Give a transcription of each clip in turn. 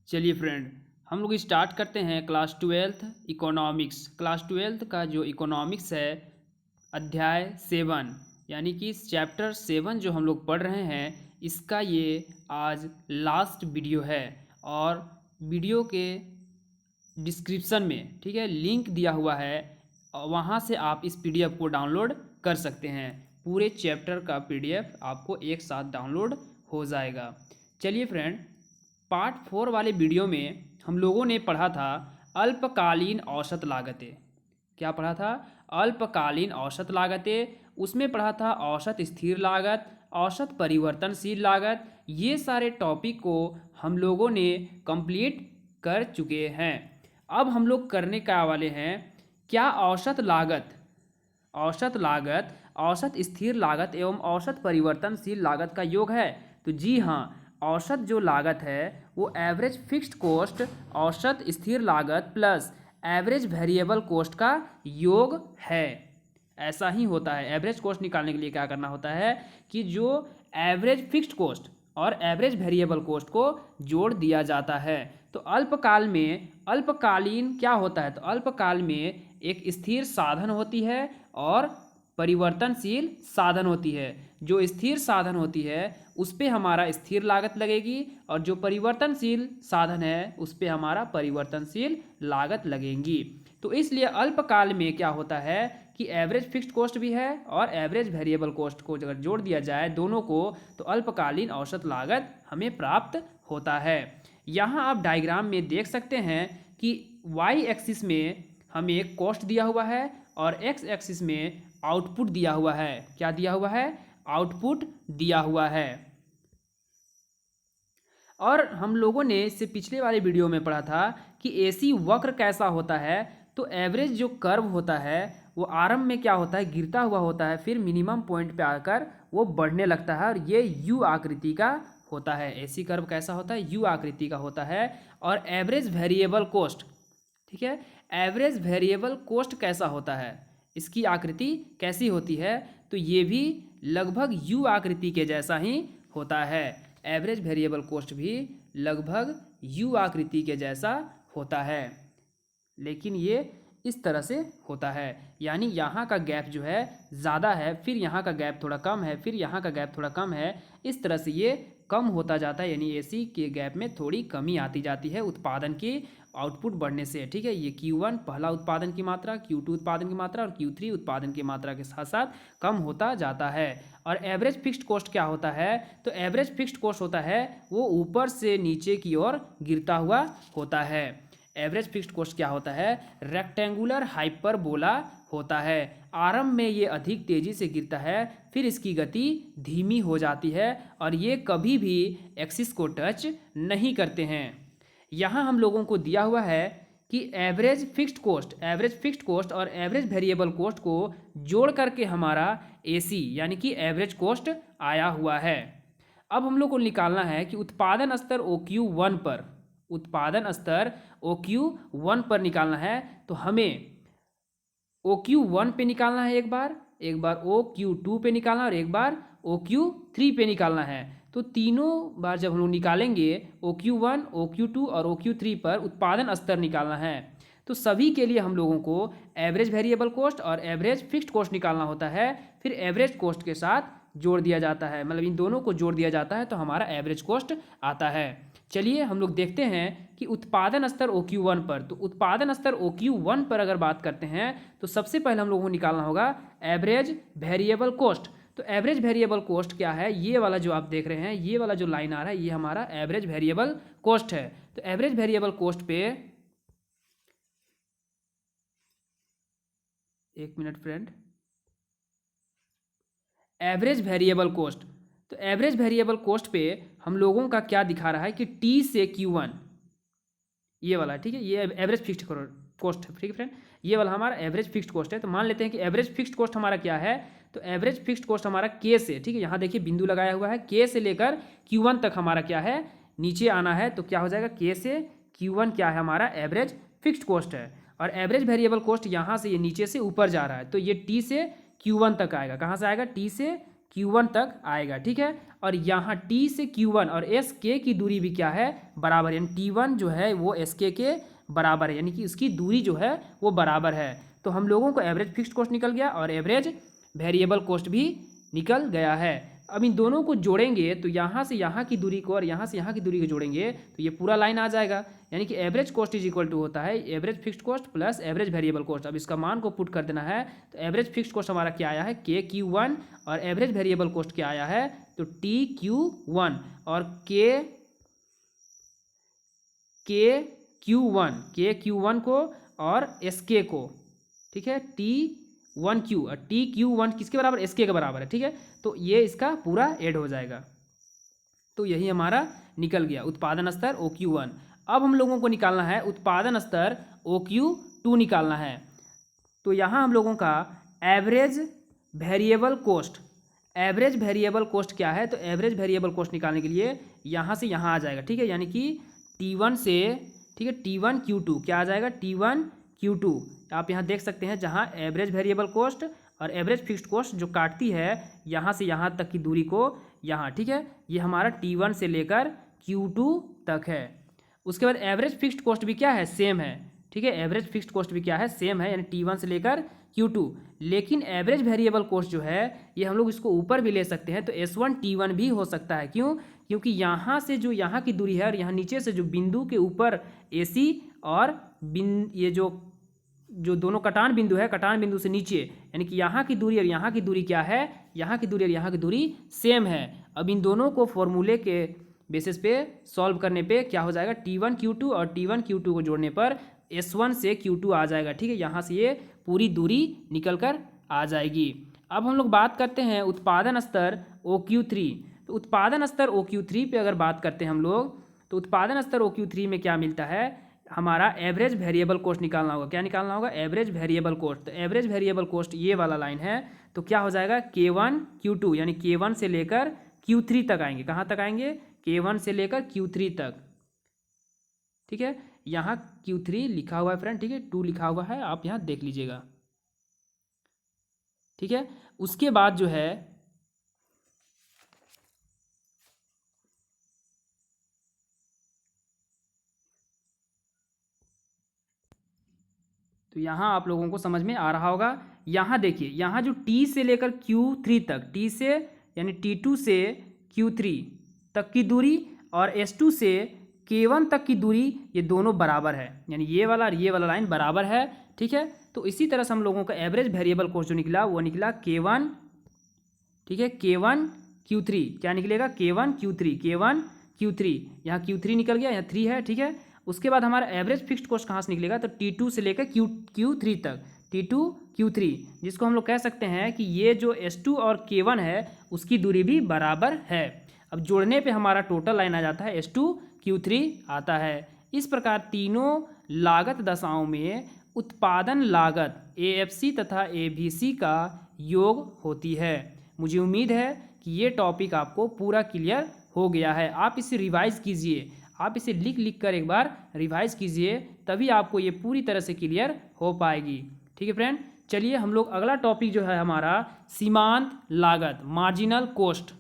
चलिए फ्रेंड, हम लोग स्टार्ट करते हैं class twelfth economics. Class twelfth का जो इकोनॉमिक्स है अध्याय 7 यानी कि चैप्टर 7 जो हम लोग पढ़ रहे हैं, इसका ये आज लास्ट वीडियो है। और वीडियो के डिस्क्रिप्शन में ठीक है लिंक दिया हुआ है, वहाँ से आप इस पीडीएफ को डाउनलोड कर सकते हैं। पूरे चैप्टर का पीडीएफ आपको एक साथ डाउनलोड हो जाएगा। चलिए फ्रेंड, पार्ट 4 वाले वीडियो में हम लोगों ने पढ़ा था अल्पकालीन औसत लागतें। क्या पढ़ा था? अल्पकालीन औसत लागतें। उसमें पढ़ा था औसत स्थिर लागत, औसत परिवर्तनशील लागत। ये सारे टॉपिक को हम लोगों ने कंप्लीट कर चुके हैं। अब हम लोग करने का वाले हैं क्या औसत लागत, औसत स्थिर लागत एवं औसत परिवर्तनशील लागत का योग है। तो जी हाँ, औसत जो लागत है वो एवरेज फिक्स्ड कॉस्ट औसत स्थिर लागत प्लस एवरेज वेरिएबल कॉस्ट का योग है। ऐसा ही होता है। एवरेज कॉस्ट निकालने के लिए क्या करना होता है कि जो एवरेज फिक्स्ड कॉस्ट और एवरेज वेरिएबल कॉस्ट को जोड़ दिया जाता है। तो अल्पकालीन क्या होता है? तो अल्पकाल में एक स्थिर साधन होती है और परिवर्तनशील साधन होती है। जो स्थिर साधन होती है उस पे हमारा स्थिर लागत लगेगी और जो परिवर्तनशील साधन है उस पे हमारा परिवर्तनशील लागत लगेंगी। तो इसलिए अल्पकाल में क्या होता है कि एवरेज फिक्स्ड कॉस्ट भी है और एवरेज वेरिएबल कॉस्ट को अगर जोड़ दिया जाए दोनों को, तो अल्पकालीन औसत लागत हमें प्राप्त होता है। यहाँ आप डायग्राम में देख सकते हैं कि वाई एक्सिस में हमें कॉस्ट दिया हुआ है और एक्स एक्सिस में आउटपुट दिया हुआ है। क्या दिया हुआ है? आउटपुट दिया हुआ है। और हम लोगों ने इससे पिछले वाले वीडियो में पढ़ा था कि एसी वक्र कैसा होता है। तो एवरेज जो कर्व होता है वो आरंभ में क्या होता है, गिरता हुआ होता है, फिर मिनिमम पॉइंट पे आकर वो बढ़ने लगता है और ये यू आकृति का होता है। एसी कर्व कैसा होता है? यू आकृति का होता है। और एवरेज वेरिएबल कॉस्ट, ठीक है, एवरेज वेरिएबल कॉस्ट कैसा होता है, इसकी आकृति कैसी होती है? तो ये भी लगभग यू आकृति के जैसा ही होता है। एवरेज वेरिएबल कॉस्ट भी लगभग यू आकृति के जैसा होता है, लेकिन ये इस तरह से होता है। यानी यहाँ का गैप जो है ज़्यादा है, फिर यहाँ का गैप थोड़ा कम है, फिर यहाँ का गैप थोड़ा कम है। इस तरह से ये कम होता जाता है, यानी एसी के गैप में थोड़ी कमी आती जाती है उत्पादन की आउटपुट बढ़ने से। ठीक है, ये Q1 पहला उत्पादन की मात्रा, Q2 उत्पादन की मात्रा और Q3 उत्पादन की मात्रा के साथ साथ कम होता जाता है। और एवरेज फिक्स्ड कॉस्ट क्या होता है? तो एवरेज फिक्स्ड कॉस्ट होता है वो ऊपर से नीचे की ओर गिरता हुआ होता है। एवरेज फिक्स्ड कॉस्ट क्या होता है? रेक्टेंगुलर हाइपरबोला होता है। आरंभ में ये अधिक तेजी से गिरता है, फिर इसकी गति धीमी हो जाती है और ये कभी भी एक्सिस को टच नहीं करते हैं। यहाँ हम लोगों को दिया हुआ है कि एवरेज फिक्स्ड कॉस्ट और एवरेज वेरिएबल कॉस्ट को जोड़ करके हमारा एसी यानी कि एवरेज कॉस्ट आया हुआ है। अब हम लोग को निकालना है कि उत्पादन स्तर OQ1 पर निकालना है। तो हमें OQ1 पे निकालना है एक बार OQ2 पे निकालना है और एक बार OQ3 पे निकालना है। तो तीनों बार जब हम लोग निकालेंगे OQ1, OQ2 और OQ3 पर उत्पादन स्तर निकालना है। तो सभी के लिए हम लोगों को एवरेज वेरिएबल कॉस्ट और एवरेज फिक्स्ड कॉस्ट निकालना होता है, फिर एवरेज कॉस्ट के साथ जोड़ दिया जाता है, मतलब इन दोनों को जोड़ दिया जाता है तो हमारा एवरेज कॉस्ट आता है। चलिए हम लोग देखते हैं कि उत्पादन स्तर OQ1 पर। तो उत्पादन स्तर OQ1 पर अगर बात करते हैं तो सबसे पहले हम लोगों को निकालना होगा एवरेज वेरिएबल कॉस्ट। तो एवरेज वेरिएबल कॉस्ट क्या है? ये वाला जो आप देख रहे हैं, ये वाला जो लाइन आ रहा है, ये हमारा एवरेज वेरिएबल कॉस्ट है। तो एवरेज वेरिएबल कॉस्ट पे, एक minute friend, average variable cost, तो एवरेज वेरिएबल कॉस्ट पे हम लोगों का क्या दिखा रहा है कि T से Q1 ये वाला, ठीक है, ये एवरेज फिक्स्ड कॉस्ट है। ठीक है फ्रेंड, ये वाला हमारा एवरेज फिक्स्ड कॉस्ट है। तो मान लेते हैं कि एवरेज फिक्स्ड कॉस्ट हमारा क्या है? तो एवरेज फिक्स्ड कॉस्ट हमारा K से, ठीक है, यहाँ देखिए बिंदु लगाया हुआ है, K से लेकर Q1 तक हमारा क्या है, नीचे आना है। तो क्या हो जाएगा, K से Q1 क्या है हमारा एवरेज फिक्स्ड कॉस्ट है। और एवरेज वेरिएबल कॉस्ट यहाँ से ये नीचे से ऊपर जा रहा है, तो ये T से Q1 तक आएगा। कहाँ से आएगा? T से Q1 तक आएगा। ठीक है, और यहाँ टी से Q1 और एस के की दूरी भी क्या है, बराबर, यानी T1 जो है वो एस के बराबर है, यानी कि उसकी दूरी जो है वो बराबर है। तो हम लोगों को एवरेज फिक्स्ड कॉस्ट निकल गया और एवरेज वेरिएबल कॉस्ट भी निकल गया है। अब इन दोनों को जोड़ेंगे तो यहाँ से यहाँ की दूरी को और यहाँ से यहाँ की दूरी को जोड़ेंगे तो ये पूरा लाइन आ जाएगा, यानी कि average cost is equal to होता है average fixed cost plus average variable cost. अब इसका मान को पुट कर देना है तो एवरेज फिक्स्ड कॉस्ट हमारा क्या आया है KQ1 और एवरेज वेरिएबल कॉस्ट क्या आया है तो TQ1 और KQ1 को और SK को, ठीक है, T1Q और TQ1 किसके बराबर, SK के बराबर है, ठीक है। तो ये इसका पूरा ऐड हो जाएगा। तो यही हमारा निकल गया उत्पादन स्तर OQ1। अब हम लोगों को निकालना है उत्पादन स्तर OQ2 निकालना है। तो यहाँ हम लोगों का एवरेज वेरिएबल कॉस्ट क्या है, तो एवरेज वेरिएबल कॉस्ट निकालने के लिए यहाँ से यहाँ आ जाएगा, ठीक है, यानी कि T1 से, ठीक है, T1Q2 क्या आ जाएगा, T1Q2। आप यहाँ देख सकते हैं जहाँ एवरेज वेरिएबल कॉस्ट और एवरेज फिक्स्ड कॉस्ट जो काटती है यहाँ से यहाँ तक की दूरी को यहाँ, ठीक है, ये हमारा T1 से लेकर Q2 तक है। उसके बाद एवरेज फिक्स्ड कॉस्ट भी क्या है, सेम है, ठीक है, एवरेज फिक्स्ड कॉस्ट भी क्या है, सेम है, यानी T1 से लेकर Q2। लेकिन एवरेज वेरिएबल कॉस्ट जो है ये हम लोग इसको ऊपर भी ले सकते हैं, तो S1 T1 भी हो सकता है। क्यों, क्योंकि यहाँ से जो यहाँ की दूरी है और यहाँ नीचे से जो बिंदु के ऊपर AC और ये जो दोनों कटान बिंदु है, कटान बिंदु से नीचे, यानी कि यहाँ की दूरी और यहाँ की दूरी क्या है, यहाँ की दूरी और यहाँ की दूरी सेम है। अब इन दोनों को फॉर्मूले के बेसिस पे सॉल्व करने पे क्या हो जाएगा, T1Q2 और T1Q2 को जोड़ने पर S1 से Q2 आ जाएगा, ठीक है, यहाँ से ये पूरी दूरी निकल कर आ जाएगी। अब हम लोग बात करते हैं उत्पादन स्तर OQ3। तो उत्पादन स्तर OQ3 पे अगर बात करते हैं हम लोग, तो उत्पादन स्तर OQ3 में क्या मिलता है, हमारा एवरेज वेरिएबल कॉस्ट निकालना होगा। क्या निकालना होगा, एवरेज वेरिएबल कॉस्ट। तो एवरेज वेरिएबल कॉस्ट ये वाला लाइन है, तो क्या हो जाएगा K1Q2, यानी K1 से लेकर Q3 तक आएंगे। कहाँ तक आएंगे, K1 से लेकर Q3 तक, ठीक है, यहाँ Q3 लिखा हुआ है फ्रेंड, ठीक है, 2 लिखा हुआ है, आप यहाँ देख लीजिएगा, ठीक है। उसके बाद जो है तो यहाँ आप लोगों को समझ में आ रहा होगा। यहाँ देखिए, यहाँ जो T से लेकर Q3 तक, T से यानी T2 से Q3 तक की दूरी और S2 से K1 तक की दूरी, ये दोनों बराबर है, यानी ये वाला और ये वाला लाइन बराबर है, ठीक है। तो इसी तरह से हम लोगों का एवरेज वेरिएबल कॉस्ट जो निकला वो निकला K1, ठीक है, K1Q3, क्या निकलेगा, K1Q3, यहाँ Q3 निकल गया, यहाँ 3 है, ठीक है। उसके बाद हमारा एवरेज फिक्स्ड कॉस्ट कहाँ से निकलेगा, तो T2 से लेकर Q3 तक, T2Q3, जिसको हम लोग कह सकते हैं कि ये जो S2 और K1 है उसकी दूरी भी बराबर है। अब जोड़ने पे हमारा टोटल लाइन आ जाता है S2Q3 आता है। इस प्रकार तीनों लागत दशाओं में उत्पादन लागत AFC तथा ABC का योग होती है। मुझे उम्मीद है कि ये टॉपिक आपको पूरा क्लियर हो गया है। आप इसे रिवाइज कीजिए, आप इसे लिख लिख कर एक बार रिवाइज कीजिए, तभी आपको ये पूरी तरह से क्लियर हो पाएगी, ठीक है फ्रेंड। चलिए हम लोग अगला टॉपिक जो है हमारा सीमांत लागत, मार्जिनल कॉस्ट।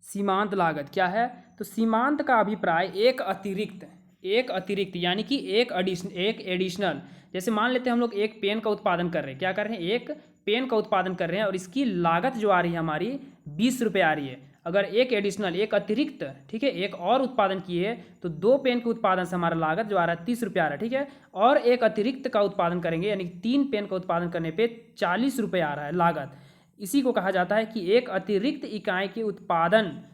सीमांत लागत क्या है, तो सीमांत का अभिप्राय एक अतिरिक्त यानी कि एक एडिशनल, जैसे मान लेते हैं हम लोग एक पेन का उत्पादन कर रहे हैं, क्या कर रहे हैं, एक पेन का उत्पादन कर रहे हैं और इसकी लागत जो आ रही है हमारी 20 रुपये आ रही है। अगर एक एडिशनल, एक अतिरिक्त, ठीक है, एक और उत्पादन किए तो 2 पेन के उत्पादन से हमारा लागत जो आ रहा है 30 रुपये आ रहा है, ठीक है, और एक अतिरिक्त का उत्पादन करेंगे यानी 3 पेन का उत्पादन करने पे 40 रुपये आ रहा है लागत। इसी को कहा जाता है कि एक अतिरिक्त इकाई के उत्पादन,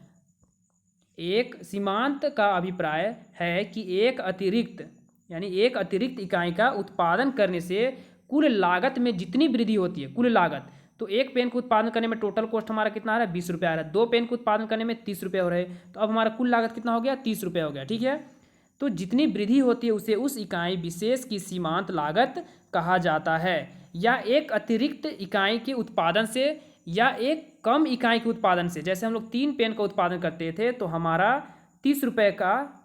एक सीमांत का अभिप्राय है कि एक अतिरिक्त इकाई का उत्पादन करने से कुल लागत में जितनी वृद्धि होती है, कुल लागत, तो एक पेन को उत्पादन करने में टोटल कॉस्ट हमारा कितना आ रहा है, 20 रुपये आ रहा है, 2 पेन को उत्पादन करने में 30 रुपये हो रहे हैं, तो अब हमारा कुल लागत कितना हो गया, 30 रुपये हो गया, ठीक है। तो जितनी वृद्धि होती है उसे उस इकाई विशेष की सीमांत लागत कहा जाता है, या एक अतिरिक्त इकाई के उत्पादन से या एक कम इकाई के उत्पादन से। जैसे हम लोग 3 पेन का उत्पादन करते थे तो हमारा 30 रुपये का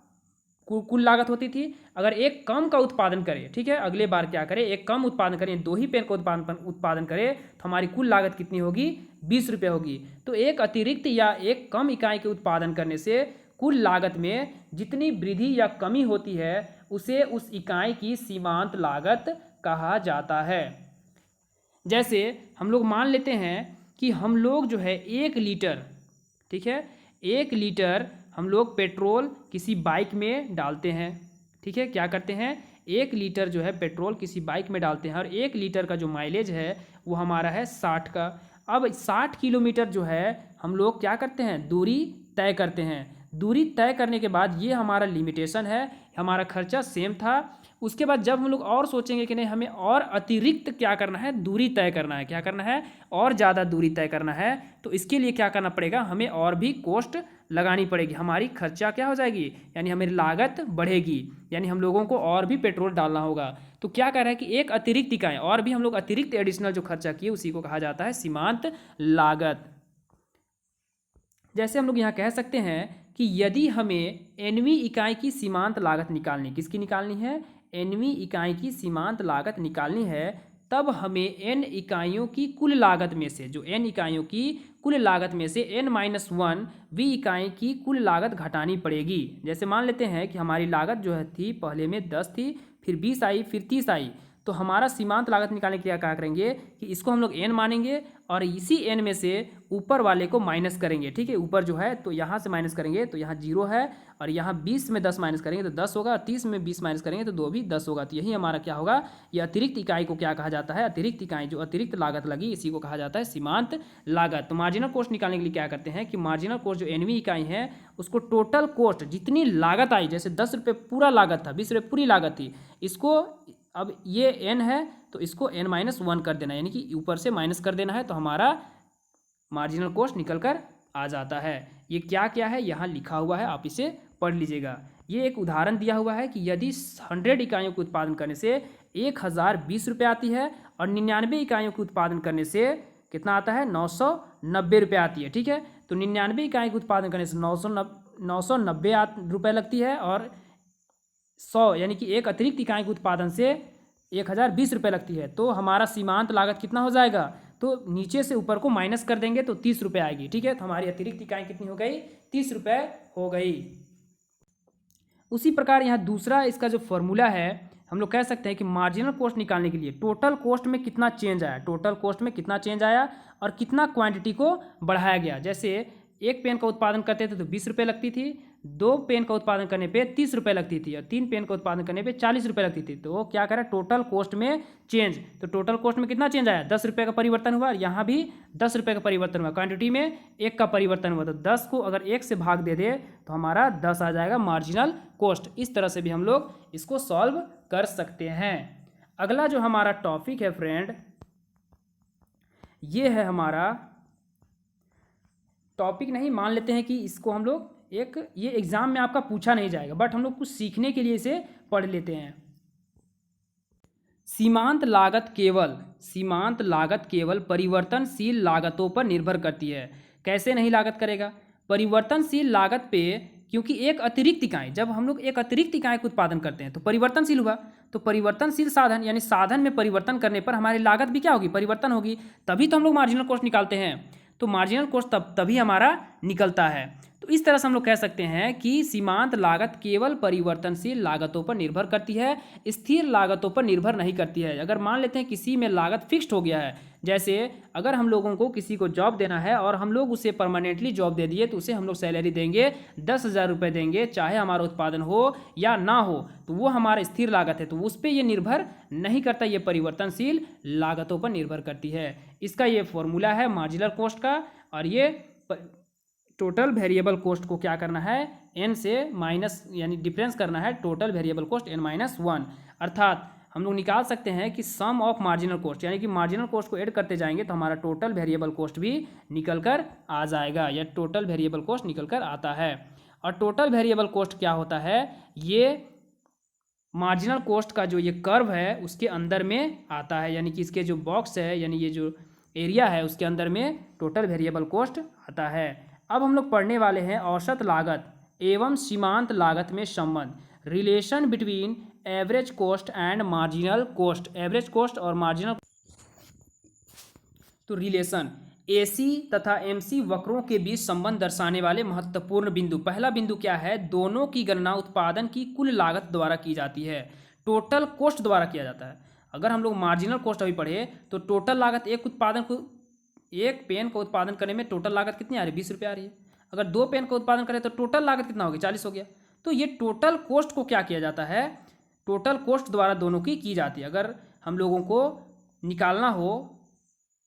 कुल लागत होती थी। अगर एक कम का उत्पादन करें, ठीक है, अगले बार क्या करें, एक कम उत्पादन करें, 2 ही पेन का उत्पादन करें, तो हमारी कुल लागत कितनी होगी, 20 रुपये होगी। तो एक अतिरिक्त या एक कम इकाई के उत्पादन करने से कुल लागत में जितनी वृद्धि या कमी होती है उसे उस इकाई की सीमांत लागत कहा जाता है। जैसे हम लोग मान लेते हैं कि हम लोग जो है 1 लीटर, ठीक है, 1 लीटर हम लोग पेट्रोल किसी बाइक में डालते हैं, ठीक है, क्या करते हैं, 1 लीटर जो है पेट्रोल किसी बाइक में डालते हैं और 1 लीटर का जो माइलेज है वो हमारा है 60 का। अब 60 किलोमीटर जो है हम लोग क्या करते हैं, दूरी तय करते हैं। दूरी तय करने के बाद ये हमारा लिमिटेशन है, हमारा खर्चा सेम था। उसके बाद जब हम लोग और सोचेंगे कि नहीं हमें और अतिरिक्त क्या करना है, दूरी तय करना है, क्या करना है, और ज़्यादा दूरी तय करना है, तो इसके लिए क्या करना पड़ेगा, हमें और भी कॉस्ट लगानी पड़ेगी, हमारी खर्चा क्या हो जाएगी, यानी हमारी लागत बढ़ेगी, यानी हम लोगों को और भी पेट्रोल डालना होगा। तो क्या कह रहा है कि एक अतिरिक्त इकाई और भी हम लोग अतिरिक्त एडिशनल जो खर्चा किए उसी को कहा जाता है सीमांत लागत। जैसे हम लोग यहाँ कह सकते हैं कि यदि हमें nवीं इकाई की सीमांत लागत निकालनी, किसकी निकालनी है, nवीं इकाई की सीमांत लागत निकालनी है, तब हमें n इकाइयों की कुल लागत में से, जो n इकाइयों की कुल लागत में से n-1 वीं इकाई की कुल लागत घटानी पड़ेगी। जैसे मान लेते हैं कि हमारी लागत जो है थी पहले में 10 थी, फिर 20 आई, फिर 30 आई, तो हमारा सीमांत लागत निकालने के लिए क्या करेंगे कि इसको हम लोग n मानेंगे और इसी n में से ऊपर वाले को माइनस करेंगे, ठीक है, ऊपर जो है तो यहाँ से माइनस करेंगे तो यहाँ 0 है, और यहाँ 20 में 10 माइनस करेंगे तो 10 होगा, और 30 में 20 माइनस करेंगे तो 2 भी 10 होगा। तो यही हमारा क्या होगा, ये अतिरिक्त इकाई को क्या कहा जाता है, अतिरिक्त इकाई, जो अतिरिक्त लागत लगी इसी को कहा जाता है सीमांत लागत। तो मार्जिनल कॉस्ट निकालने के लिए क्या करते हैं कि मार्जिनल कॉस्ट जो nवीं इकाई है उसको टोटल कॉस्ट जितनी लागत आई, जैसे 10 रुपये पूरा लागत था, 20 रुपये पूरी लागत थी, इसको अब ये n है तो इसको n-1 कर देना, यानी कि ऊपर से माइनस कर देना है, तो हमारा मार्जिनल कॉस्ट निकल कर आ जाता है। ये क्या क्या है यहाँ लिखा हुआ है, आप इसे पढ़ लीजिएगा। ये एक उदाहरण दिया हुआ है कि यदि 100 इकाइयों के उत्पादन करने से 1020 रुपये आती है और 99 इकाइयों के उत्पादन करने से कितना आता है, 990 रुपये आती है, ठीक है। तो 99 इकाई के उत्पादन करने से 990 रुपये लगती है, और 100 यानी कि एक अतिरिक्त इकाई के उत्पादन से 1020 रुपये लगती है। तो हमारा सीमांत लागत कितना हो जाएगा, तो नीचे से ऊपर को माइनस कर देंगे तो 30 रुपये आएगी, ठीक है। तो हमारी अतिरिक्त इकाई कितनी हो गई, 30 रुपये हो गई। उसी प्रकार यहाँ दूसरा इसका जो फॉर्मूला है, हम लोग कह सकते हैं कि मार्जिनल कॉस्ट निकालने के लिए टोटल कॉस्ट में कितना चेंज आया, टोटल कॉस्ट में कितना चेंज आया और कितना क्वांटिटी को बढ़ाया गया। जैसे एक पेन का उत्पादन करते थे तो 20 रुपये लगती थी, 2 पेन का उत्पादन करने पे 30 रुपये लगती थी, और 3 पेन का उत्पादन करने पे 40 रुपये लगती थी। तो वो क्या करें, टोटल कॉस्ट में चेंज, तो टोटल कॉस्ट में कितना चेंज आया, 10 रुपये का परिवर्तन हुआ, यहाँ भी 10 रुपये का परिवर्तन हुआ, क्वांटिटी में 1 का परिवर्तन हुआ। तो 10 को अगर 1 से भाग दे दे तो हमारा 10 आ जाएगा मार्जिनल कॉस्ट। इस तरह से भी हम लोग इसको सॉल्व कर सकते हैं। अगला जो हमारा टॉपिक है फ्रेंड, ये है हमारा टॉपिक, नहीं मान लेते हैं कि इसको हम लोग ये एग्जाम में आपका पूछा नहीं जाएगा, बट हम लोग कुछ सीखने के लिए इसे पढ़ लेते हैं। सीमांत लागत केवल परिवर्तनशील लागतों पर निर्भर करती है। कैसे नहीं लागत करेगा, परिवर्तनशील लागत पे, क्योंकि एक अतिरिक्त इकाई, जब हम लोग एक अतिरिक्त इकाई का उत्पादन करते हैं तो परिवर्तनशील हुआ, तो परिवर्तनशील साधन यानी साधन में परिवर्तन करने पर हमारी लागत भी क्या होगी, परिवर्तन होगी, तभी तो हम लोग मार्जिनल कॉस्ट निकालते हैं। तो मार्जिनल कॉस्ट तभी हमारा निकलता है। तो इस तरह से हम लोग कह सकते हैं कि सीमांत लागत केवल परिवर्तनशील लागतों पर निर्भर करती है, स्थिर लागतों पर निर्भर नहीं करती है। अगर मान लेते हैं किसी में लागत फिक्स्ड हो गया है, जैसे अगर हम लोगों को किसी को जॉब देना है और हम लोग उसे परमानेंटली जॉब दे दिए तो उसे हम लोग सैलरी देंगे 10,000 रुपये देंगे, चाहे हमारा उत्पादन हो या ना हो, तो वो हमारा स्थिर लागत है, तो उस पर ये निर्भर नहीं करता, ये परिवर्तनशील लागतों पर निर्भर करती है। इसका ये फॉर्मूला है मार्जिनल कॉस्ट का, और ये टोटल वेरिएबल कॉस्ट को क्या करना है, n से माइनस यानी डिफरेंस करना है, टोटल वेरिएबल कॉस्ट n-1, अर्थात हम लोग निकाल सकते हैं कि सम ऑफ मार्जिनल कॉस्ट, यानी कि मार्जिनल कॉस्ट को ऐड करते जाएंगे तो हमारा टोटल वेरिएबल कॉस्ट भी निकल कर आ जाएगा, या टोटल वेरिएबल कॉस्ट निकल कर आता है। और टोटल वेरिएबल कॉस्ट क्या होता है, ये मार्जिनल कॉस्ट का जो ये कर्व है उसके अंदर में आता है, यानी कि इसके जो बॉक्स है यानी ये जो एरिया है उसके अंदर में टोटल वेरिएबल कॉस्ट आता है। अब हम लोग पढ़ने वाले हैं औसत लागत एवं सीमांत लागत में संबंध। Relation between average cost and marginal cost, average cost और मार्जिनल। तो रिलेशन एसी तथा एमसी वक्रों के बीच संबंध दर्शाने वाले महत्वपूर्ण बिंदु। पहला बिंदु क्या है, दोनों की गणना उत्पादन की कुल लागत द्वारा की जाती है, टोटल कॉस्ट द्वारा किया जाता है। अगर हम लोग मार्जिनल कॉस्ट अभी पढ़े तो टोटल लागत एक पेन का उत्पादन करने में टोटल लागत कितनी आ रही है, 20 रुपये आ रही है। अगर 2 पेन का उत्पादन करें तो टोटल लागत कितना होगी, 40 हो गया। तो ये टोटल कॉस्ट को क्या किया जाता है, टोटल कॉस्ट द्वारा दोनों की जाती है। अगर हम लोगों को निकालना हो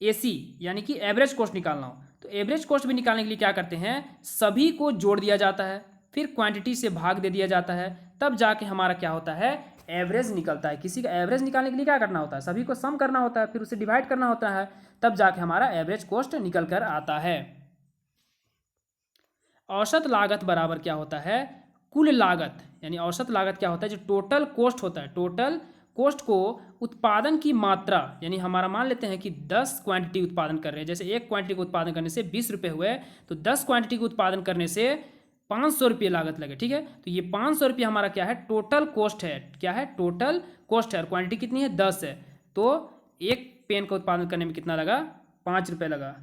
एसी यानी कि एवरेज कॉस्ट निकालना हो तो एवरेज कॉस्ट भी निकालने के लिए क्या करते हैं, सभी को जोड़ दिया जाता है, फिर क्वांटिटी से भाग दे दिया जाता है, तब जाके हमारा क्या होता है, एवरेज निकलता है। किसी का एवरेज निकालने के लिए क्या करना होता है, सभी को सम करना होता है, फिर उसे डिवाइड करना होता है, तब जाके हमारा एवरेज कॉस्ट निकल कर आता है। औसत लागत बराबर क्या होता है, कुल लागत, यानी औसत लागत क्या होता है, जो टोटल कॉस्ट होता है, टोटल कॉस्ट को उत्पादन की मात्रा, यानी हमारा मान लेते हैं कि 10 क्वांटिटी उत्पादन कर रहे हैं, जैसे एक क्वांटिटी को उत्पादन करने से 20 रुपये हुए, तो 10 क्वांटिटी को उत्पादन करने से 500 रुपये लागत लगे, ठीक है। तो ये 500 रुपये हमारा क्या है, टोटल कॉस्ट है, क्या है, टोटल कॉस्ट है, और क्वांटिटी कितनी है, 10 है, तो एक पेन का उत्पादन करने में कितना लगा, 5 रुपये लगा।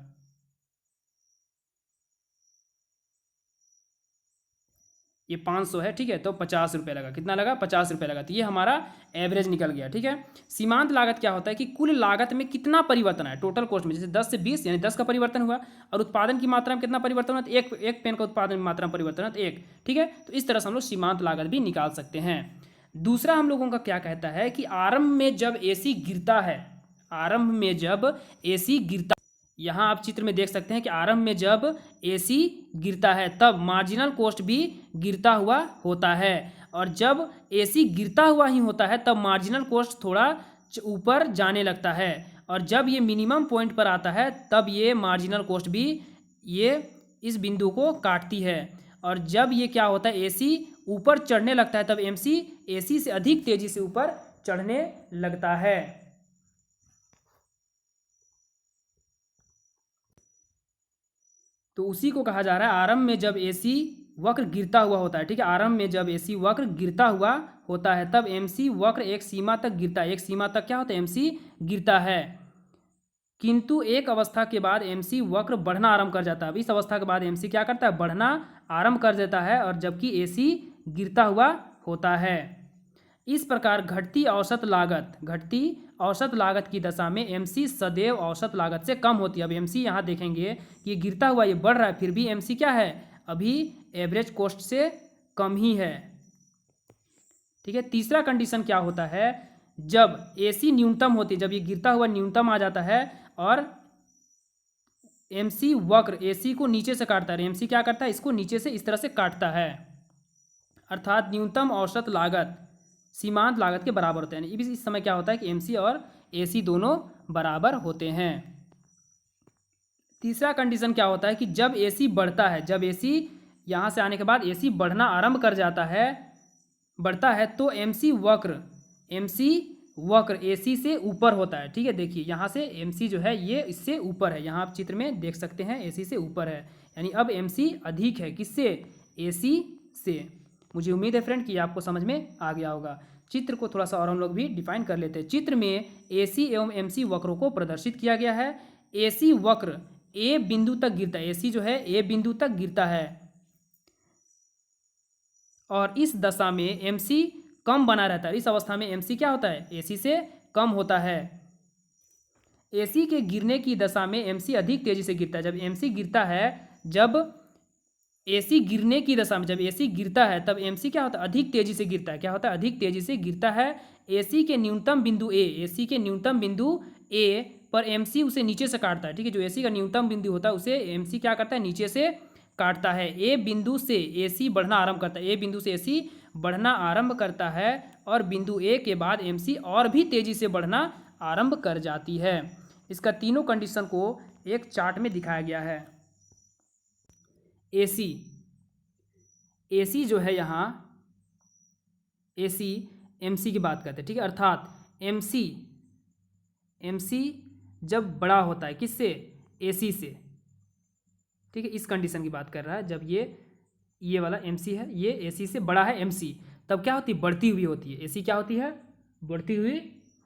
ये 500 है, ठीक है, तो 50 रुपये लगा, कितना लगा, 50 रुपये लगा। तो ये हमारा एवरेज निकल गया, ठीक है। सीमांत लागत क्या होता है कि कुल लागत में कितना परिवर्तन है, टोटल कॉस्ट में, जैसे 10 से 20 यानी 10 का परिवर्तन हुआ, और उत्पादन की मात्रा में कितना परिवर्तन हुआ, तो एक पेन का उत्पादन की मात्रा में परिवर्तन हुआ, तो 1, ठीक है। तो इस तरह से हम लोग सीमांत लागत भी निकाल सकते हैं। दूसरा हम लोगों का क्या कहता है कि आरंभ में जब एसी गिरता है, आरंभ में जब एसी गिरता, यहाँ आप चित्र में देख सकते हैं कि आरंभ में जब एसी गिरता है तब मार्जिनल कॉस्ट भी गिरता हुआ होता है, और जब एसी गिरता हुआ ही होता है तब मार्जिनल कॉस्ट थोड़ा ऊपर जाने लगता है, और जब ये मिनिमम पॉइंट पर आता है तब ये मार्जिनल कॉस्ट भी ये इस बिंदु को काटती है, और जब ये क्या होता है, एसी ऊपर चढ़ने लगता है तब एमसी एसी से अधिक तेजी से ऊपर चढ़ने लगता है। तो उसी को कहा जा रहा है आरंभ में जब एसी वक्र गिरता हुआ होता है, ठीक है, आरंभ में जब एसी वक्र गिरता हुआ होता है तब एमसी वक्र एक सीमा तक गिरता है, एक सीमा तक क्या होता है, एमसी गिरता है, किंतु एक अवस्था के बाद एमसी वक्र बढ़ना आरंभ कर जाता है। अब इस अवस्था के बाद एमसी क्या करता है, बढ़ना आरंभ कर देता है, और जबकि एसी गिरता हुआ होता है। इस प्रकार घटती औसत लागत की दशा में एमसी सदैव औसत लागत से कम होती है। अब एमसी यहाँ देखेंगे कि ये गिरता हुआ ये बढ़ रहा है, फिर भी एमसी क्या है, अभी एवरेज कॉस्ट से कम ही है, ठीक है। तीसरा कंडीशन क्या होता है, जब एसी न्यूनतम होती है, जब ये गिरता हुआ न्यूनतम आ जाता है और एमसी वक्र एसी को नीचे से काटता है, एमसी क्या करता है, इसको नीचे से इस तरह से काटता है, अर्थात न्यूनतम औसत लागत सीमांत लागत के बराबर होते हैं। इस समय क्या होता है कि एमसी और एसी दोनों बराबर होते हैं। तीसरा कंडीशन क्या होता है कि जब एसी बढ़ता है, जब एसी यहाँ से आने के बाद एसी बढ़ना आरंभ कर जाता है, बढ़ता है, तो एमसी वक्र एसी से ऊपर होता है, ठीक है। देखिए यहाँ से एमसी जो है ये इससे ऊपर है, यहाँ आप चित्र में देख सकते हैं एसी से ऊपर है, यानी अब एमसी अधिक है, किससे, एसी से। मुझे उम्मीद है फ्रेंड कि आपको समझ में आ गया होगा। चित्र को थोड़ा सा और हम लोग भी डिफाइन कर लेते हैं। चित्र में एसी एवं एमसी वक्रों को प्रदर्शित किया गया है। एसी वक्र ए बिंदु तक गिरता है, एसी जो है ए बिंदु तक गिरता है, और इस दशा में एमसी कम बना रहता है। इस अवस्था में एमसी क्या होता है, एसी से कम होता है। एसी के गिरने की दशा में एमसी अधिक तेजी से गिरता है। जब एमसी गिरता है, जब एसी गिरने की दशा में जब एसी गिरता है तब एमसी क्या होता है, अधिक तेजी से गिरता है, क्या होता है, अधिक तेजी से गिरता है। एसी के न्यूनतम बिंदु ए पर एमसी उसे नीचे से काटता है, ठीक है। जो एसी का न्यूनतम बिंदु होता है उसे एमसी क्या करता है, नीचे से काटता है। ए बिंदु से एसी बढ़ना आरंभ करता है, ए बिंदु से एसी बढ़ना आरंभ करता है, और बिंदु ए के बाद एमसी और भी तेजी से बढ़ना आरंभ कर जाती है। इसका तीनों कंडीशन को एक चार्ट में दिखाया गया है। एसी जो है यहाँ एसी एमसी की बात करते हैं, ठीक है, अर्थात एमसी जब बड़ा होता है किससे, एसी से, ठीक है। इस कंडीशन की बात कर रहा है, जब ये वाला एमसी है ये एसी से बड़ा है एमसी, तब क्या होती है, बढ़ती हुई होती है। एसी क्या होती है, बढ़ती हुई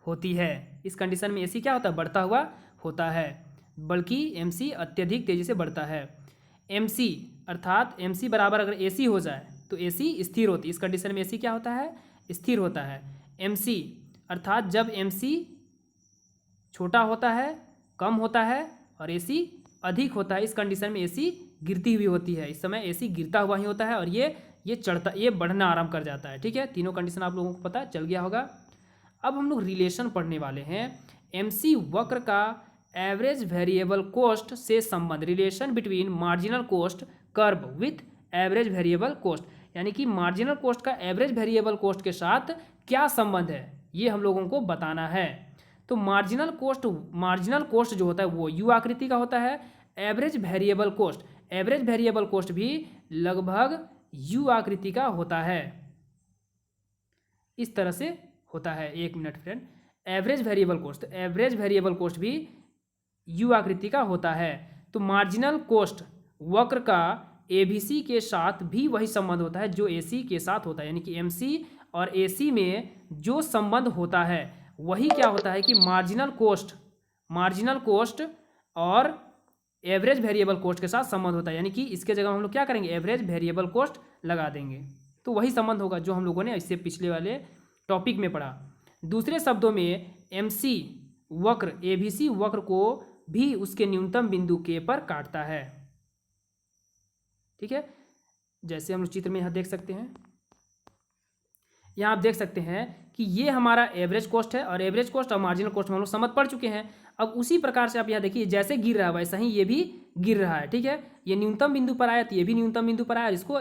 होती है। इस कंडीशन में एसी क्या होता है, बढ़ता हुआ होता है, बल्कि एमसी अत्यधिक तेजी से बढ़ता है। एमसी अर्थात एमसी बराबर अगर एसी हो जाए तो एसी स्थिर होती है। इस कंडीशन में एसी क्या होता है, स्थिर होता है। एमसी अर्थात जब एमसी छोटा होता है, कम होता है और एसी अधिक होता है, इस कंडीशन में एसी गिरती हुई होती है। इस समय एसी गिरता हुआ ही होता है और ये बढ़ना आरंभ कर जाता है। ठीक है, तीनों कंडीशन आप लोगों को पता चल गया होगा। अब हम लोग रिलेशन पढ़ने वाले हैं। एमसी वक्र का एवरेज वेरिएबल कॉस्ट से संबंध, relation between marginal cost curve with average variable cost, यानी कि मार्जिनल कॉस्ट का एवरेज वेरिएबल कॉस्ट के साथ क्या संबंध है, ये हम लोगों को बताना है। तो मार्जिनल कॉस्ट जो होता है वो यू आकृति का होता है। एवरेज वेरिएबल कॉस्ट भी लगभग यू आकृति का होता है। इस तरह से होता है। एक minute friend, average variable cost भी यू आकृति का होता है। तो मार्जिनल कॉस्ट वक्र का एबीसी के साथ भी वही संबंध होता है जो एसी के साथ होता है, यानी कि एमसी और एसी में जो संबंध होता है वही क्या होता है कि मार्जिनल कॉस्ट और एवरेज वेरिएबल कॉस्ट के साथ संबंध होता है। यानी कि इसके जगह हम लोग क्या करेंगे, एवरेज वेरिएबल कॉस्ट लगा देंगे, तो वही संबंध होगा जो हम लोगों ने इससे पिछले वाले टॉपिक में पढ़ा। दूसरे शब्दों में एमसी वक्र एबीसी वक्र को भी उसके न्यूनतम बिंदु के पर काटता है। ठीक है, जैसे हम चित्र में यहाँ देख सकते हैं, यहाँ आप देख सकते हैं कि ये हमारा एवरेज कॉस्ट है और एवरेज कॉस्ट और मार्जिनल कॉस्ट में हम लोग समझ पढ़ चुके हैं। अब उसी प्रकार से आप यहाँ देखिए, जैसे गिर रहा है वैसा ही ये भी गिर रहा है। ठीक है, ये न्यूनतम बिंदु पर आया तो ये भी न्यूनतम बिंदु पर आया, इसको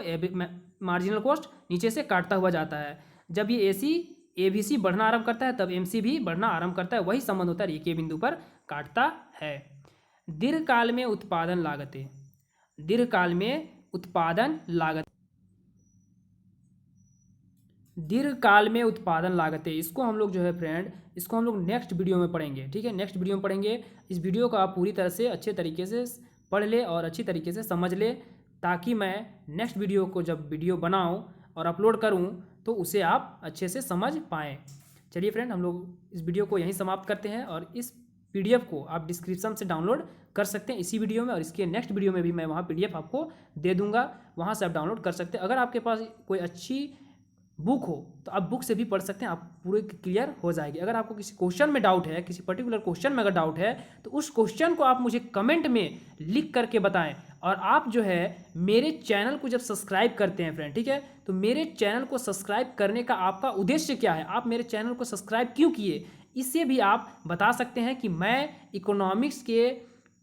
मार्जिनल कॉस्ट नीचे से काटता हुआ जाता है। जब ये एबीसी बढ़ना आरंभ करता है तब एमसी भी बढ़ना आरंभ करता है, वही संबंध होता है, एक बिंदु पर काटता है। दीर्घकाल में उत्पादन लागतें, इसको हम लोग जो है फ्रेंड, इसको हम लोग नेक्स्ट वीडियो में पढ़ेंगे। ठीक है, नेक्स्ट वीडियो में पढ़ेंगे। इस वीडियो को आप पूरी तरह से अच्छे तरीके से पढ़ ले और अच्छी तरीके से समझ ले, ताकि मैं नेक्स्ट वीडियो को जब वीडियो बनाऊं और अपलोड करूं तो उसे आप अच्छे से समझ पाएँ। चलिए फ्रेंड, हम लोग इस वीडियो को यहीं समाप्त करते हैं और इस पीडीएफ को आप डिस्क्रिप्शन से डाउनलोड कर सकते हैं इसी वीडियो में, और इसके नेक्स्ट वीडियो में भी मैं वहाँ पीडीएफ आपको दे दूंगा, वहाँ से आप डाउनलोड कर सकते हैं। अगर आपके पास कोई अच्छी बुक हो तो आप बुक से भी पढ़ सकते हैं, आप पूरे क्लियर हो जाएगी। अगर आपको किसी क्वेश्चन में डाउट है, किसी पर्टिकुलर क्वेश्चन में अगर डाउट है तो उस क्वेश्चन को आप मुझे कमेंट में लिख करके बताएं। और आप जो है मेरे चैनल को जब सब्सक्राइब करते हैं फ्रेंड, ठीक है, तो मेरे चैनल को सब्सक्राइब करने का आपका उद्देश्य क्या है, आप मेरे चैनल को सब्सक्राइब क्यों किए, इससे भी आप बता सकते हैं कि मैं इकोनॉमिक्स के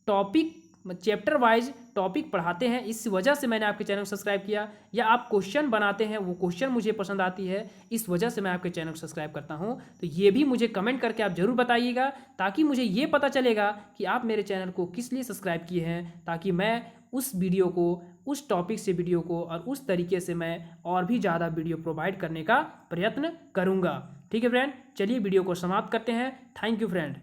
टॉपिक चैप्टर वाइज टॉपिक पढ़ाते हैं, इस वजह से मैंने आपके चैनल को सब्सक्राइब किया, या आप क्वेश्चन बनाते हैं, वो क्वेश्चन मुझे पसंद आती है, इस वजह से मैं आपके चैनल को सब्सक्राइब करता हूं। तो ये भी मुझे कमेंट करके आप ज़रूर बताइएगा, ताकि मुझे ये पता चलेगा कि आप मेरे चैनल को किस लिए सब्सक्राइब किए हैं, ताकि मैं उस वीडियो को, उस टॉपिक से वीडियो को और उस तरीके से मैं और भी ज़्यादा वीडियो प्रोवाइड करने का प्रयत्न करूँगा। ठीक है फ्रेंड, चलिए वीडियो को समाप्त करते हैं। Thank you friend.